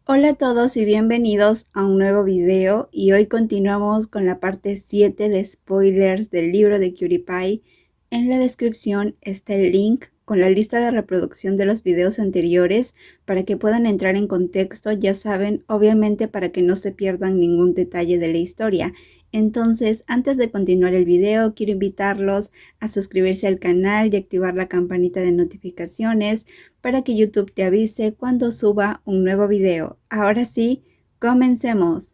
Hola a todos y bienvenidos a un nuevo video y hoy continuamos con la parte 7 de spoilers del libro de Cutie Pie. En la descripción está el link con la lista de reproducción de los videos anteriores para que puedan entrar en contexto, ya saben, obviamente para que no se pierdan ningún detalle de la historia. Entonces, antes de continuar el video, quiero invitarlos a suscribirse al canal y activar la campanita de notificaciones para que YouTube te avise cuando suba un nuevo video. Ahora sí, comencemos.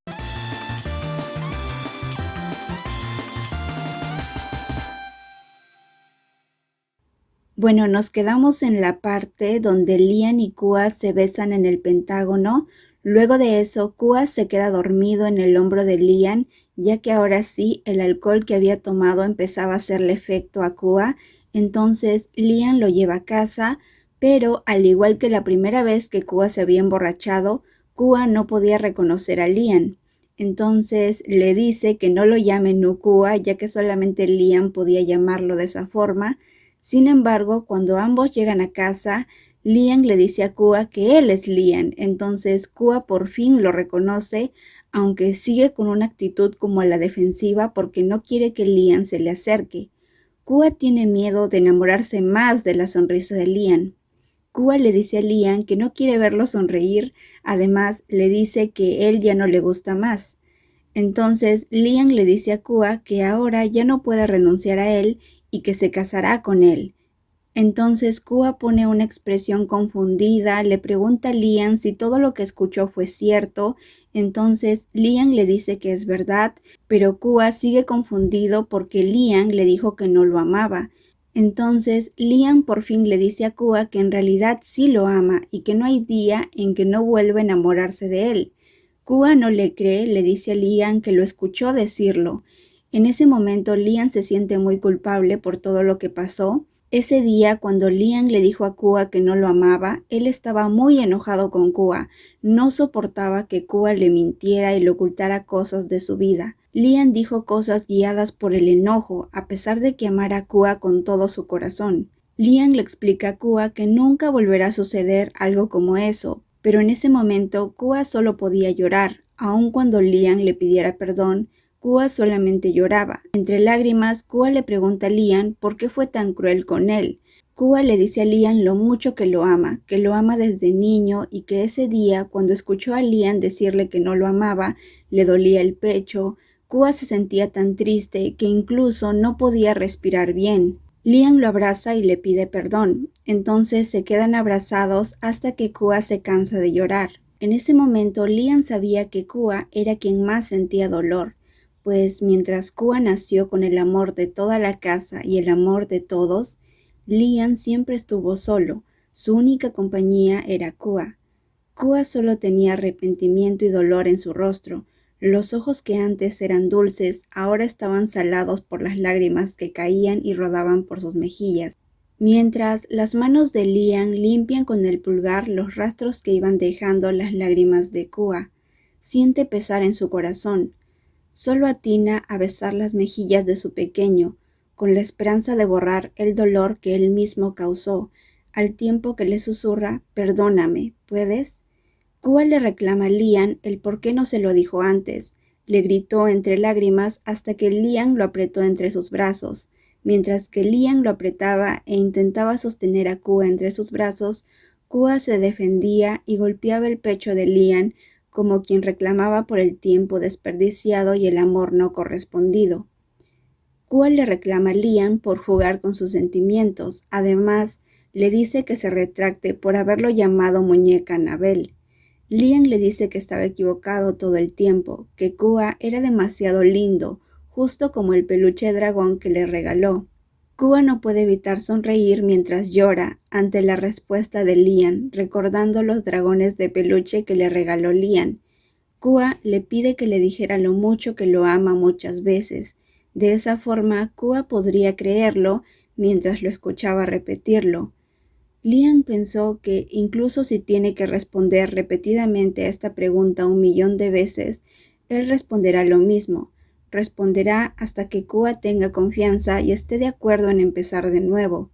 Bueno, nos quedamos en la parte donde Lian y Kua se besan en el Pentágono. Luego de eso, Kua se queda dormido en el hombro de Lian, ya que ahora sí el alcohol que había tomado empezaba a hacerle efecto a Kua. Entonces Lian lo lleva a casa, pero al igual que la primera vez que Kua se había emborrachado, Kua no podía reconocer a Lian. Entonces le dice que no lo llame Nukua, ya que solamente Lian podía llamarlo de esa forma. Sin embargo, cuando ambos llegan a casa, Lian le dice a Kua que él es Lian, entonces Kua por fin lo reconoce, aunque sigue con una actitud como a la defensiva porque no quiere que Lian se le acerque. Kua tiene miedo de enamorarse más de la sonrisa de Lian. Kua le dice a Lian que no quiere verlo sonreír, además le dice que él ya no le gusta más. Entonces Lian le dice a Kua que ahora ya no puede renunciar a él y que se casará con él. Entonces Kua pone una expresión confundida, le pregunta a Lian si todo lo que escuchó fue cierto. Entonces Lian le dice que es verdad, pero Kua sigue confundido porque Lian le dijo que no lo amaba. Entonces Lian por fin le dice a Kua que en realidad sí lo ama y que no hay día en que no vuelva a enamorarse de él. Kua no le cree, le dice a Lian que lo escuchó decirlo. En ese momento Lian se siente muy culpable por todo lo que pasó. Ese día, cuando Lian le dijo a Kua que no lo amaba, él estaba muy enojado con Kua. No soportaba que Kua le mintiera y le ocultara cosas de su vida. Lian dijo cosas guiadas por el enojo, a pesar de que amara a Kua con todo su corazón. Lian le explica a Kua que nunca volverá a suceder algo como eso, pero en ese momento Kua solo podía llorar. Aun cuando Lian le pidiera perdón, Kua solamente lloraba. Entre lágrimas, Kua le pregunta a Lian por qué fue tan cruel con él. Kua le dice a Lian lo mucho que lo ama desde niño y que ese día, cuando escuchó a Lian decirle que no lo amaba, le dolía el pecho. Kua se sentía tan triste que incluso no podía respirar bien. Lian lo abraza y le pide perdón. Entonces se quedan abrazados hasta que Kua se cansa de llorar. En ese momento, Lian sabía que Kua era quien más sentía dolor, pues mientras Kua nació con el amor de toda la casa y el amor de todos, Lian siempre estuvo solo. Su única compañía era Kua. Kua solo tenía arrepentimiento y dolor en su rostro. Los ojos que antes eran dulces ahora estaban salados por las lágrimas que caían y rodaban por sus mejillas, mientras las manos de Lian limpian con el pulgar los rastros que iban dejando las lágrimas de Kua. Siente pesar en su corazón. Solo atina a besar las mejillas de su pequeño, con la esperanza de borrar el dolor que él mismo causó, al tiempo que le susurra: «Perdóname, ¿puedes?». Kua le reclama a Lian el por qué no se lo dijo antes. Le gritó entre lágrimas hasta que Lian lo apretó entre sus brazos. Mientras que Lian lo apretaba e intentaba sostener a Kua entre sus brazos, Kua se defendía y golpeaba el pecho de Lian como quien reclamaba por el tiempo desperdiciado y el amor no correspondido. Kua le reclama a Lian por jugar con sus sentimientos. Además, le dice que se retracte por haberlo llamado muñeca Annabelle. Lian le dice que estaba equivocado todo el tiempo, que Kua era demasiado lindo, justo como el peluche dragón que le regaló. Kua no puede evitar sonreír mientras llora ante la respuesta de Lian, recordando los dragones de peluche que le regaló Lian. Kua le pide que le dijera lo mucho que lo ama muchas veces. De esa forma, Kua podría creerlo mientras lo escuchaba repetirlo. Lian pensó que incluso si tiene que responder repetidamente a esta pregunta 1.000.000 de veces, él responderá lo mismo. Responderá hasta que Kua tenga confianza y esté de acuerdo en empezar de nuevo.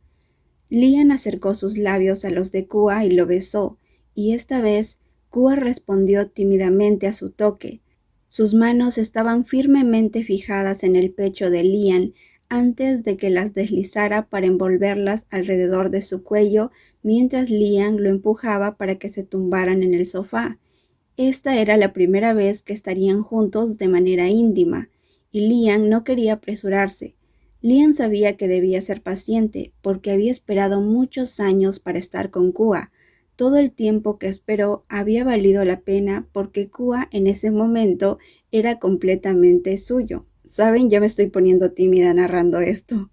Lian acercó sus labios a los de Kua y lo besó, y esta vez Kua respondió tímidamente a su toque. Sus manos estaban firmemente fijadas en el pecho de Lian antes de que las deslizara para envolverlas alrededor de su cuello mientras Lian lo empujaba para que se tumbaran en el sofá. Esta era la primera vez que estarían juntos de manera íntima, y Lian no quería apresurarse. Lian sabía que debía ser paciente, porque había esperado muchos años para estar con Kua. Todo el tiempo que esperó había valido la pena porque Kua en ese momento era completamente suyo. ¿Saben? Ya me estoy poniendo tímida narrando esto.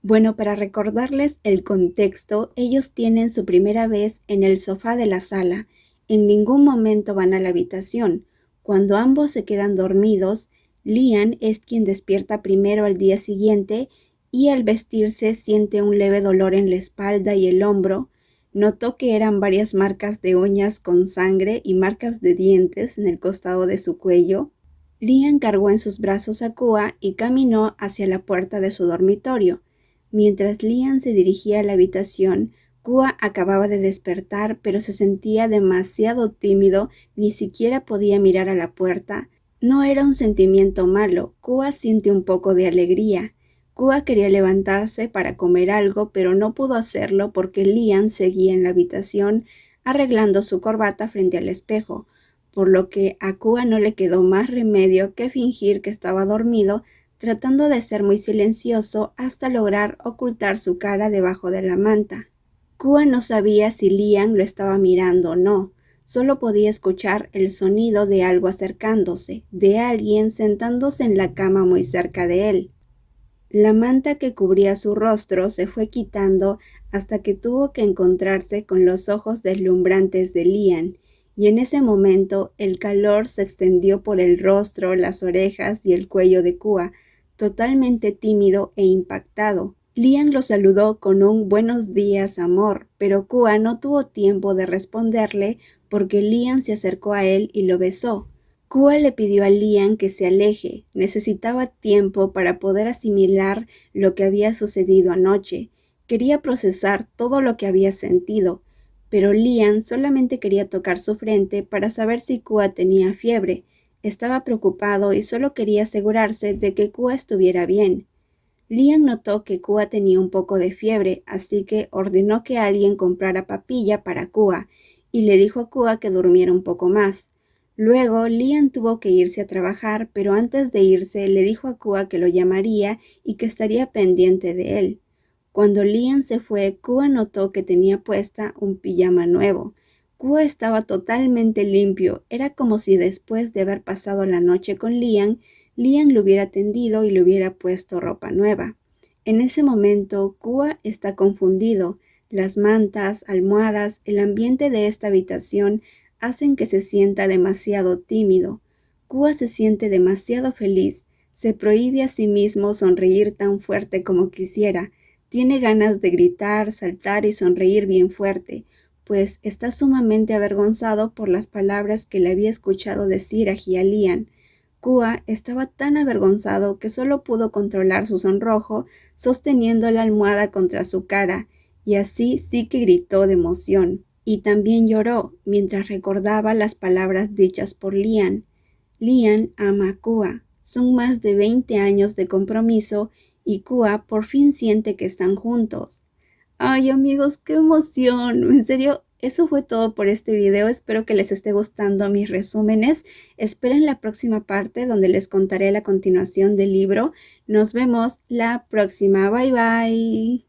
Bueno, para recordarles el contexto, ellos tienen su primera vez en el sofá de la sala. En ningún momento van a la habitación. Cuando ambos se quedan dormidos, Lian es quien despierta primero al día siguiente y al vestirse siente un leve dolor en la espalda y el hombro. Notó que eran varias marcas de uñas con sangre y marcas de dientes en el costado de su cuello. Lian cargó en sus brazos a Kua y caminó hacia la puerta de su dormitorio. Mientras Lian se dirigía a la habitación, Kua acababa de despertar, pero se sentía demasiado tímido, ni siquiera podía mirar a la puerta. No era un sentimiento malo, Kua sintió un poco de alegría. Kua quería levantarse para comer algo, pero no pudo hacerlo porque Lian seguía en la habitación arreglando su corbata frente al espejo, por lo que a Kua no le quedó más remedio que fingir que estaba dormido, tratando de ser muy silencioso hasta lograr ocultar su cara debajo de la manta. Kua no sabía si Lian lo estaba mirando o no, solo podía escuchar el sonido de algo acercándose, de alguien sentándose en la cama muy cerca de él. La manta que cubría su rostro se fue quitando hasta que tuvo que encontrarse con los ojos deslumbrantes de Lian, y en ese momento el calor se extendió por el rostro, las orejas y el cuello de Kua, totalmente tímido e impactado. Lian lo saludó con un «buenos días, amor», pero Kua no tuvo tiempo de responderle porque Lian se acercó a él y lo besó. Kua le pidió a Lian que se aleje, necesitaba tiempo para poder asimilar lo que había sucedido anoche. Quería procesar todo lo que había sentido, pero Lian solamente quería tocar su frente para saber si Kua tenía fiebre. Estaba preocupado y solo quería asegurarse de que Kua estuviera bien. Lian notó que Kua tenía un poco de fiebre, así que ordenó que alguien comprara papilla para Kua y le dijo a Kua que durmiera un poco más. Luego, Lian tuvo que irse a trabajar, pero antes de irse le dijo a Kua que lo llamaría y que estaría pendiente de él. Cuando Lian se fue, Kua notó que tenía puesta un pijama nuevo. Kua estaba totalmente limpio, era como si después de haber pasado la noche con Lian lo hubiera tendido y le hubiera puesto ropa nueva. En ese momento, Kua está confundido. Las mantas, almohadas, el ambiente de esta habitación hacen que se sienta demasiado tímido. Kua se siente demasiado feliz. Se prohíbe a sí mismo sonreír tan fuerte como quisiera. Tiene ganas de gritar, saltar y sonreír bien fuerte, pues está sumamente avergonzado por las palabras que le había escuchado decir a Lian. Kua estaba tan avergonzado que solo pudo controlar su sonrojo sosteniendo la almohada contra su cara, y así sí que gritó de emoción. Y también lloró mientras recordaba las palabras dichas por Lian. Lian ama a Kua. Son más de 20 años de compromiso y Kua por fin siente que están juntos. ¡Ay, amigos, qué emoción! En serio, eso fue todo por este video. Espero que les esté gustando mis resúmenes. Esperen la próxima parte donde les contaré la continuación del libro. Nos vemos la próxima. Bye, bye.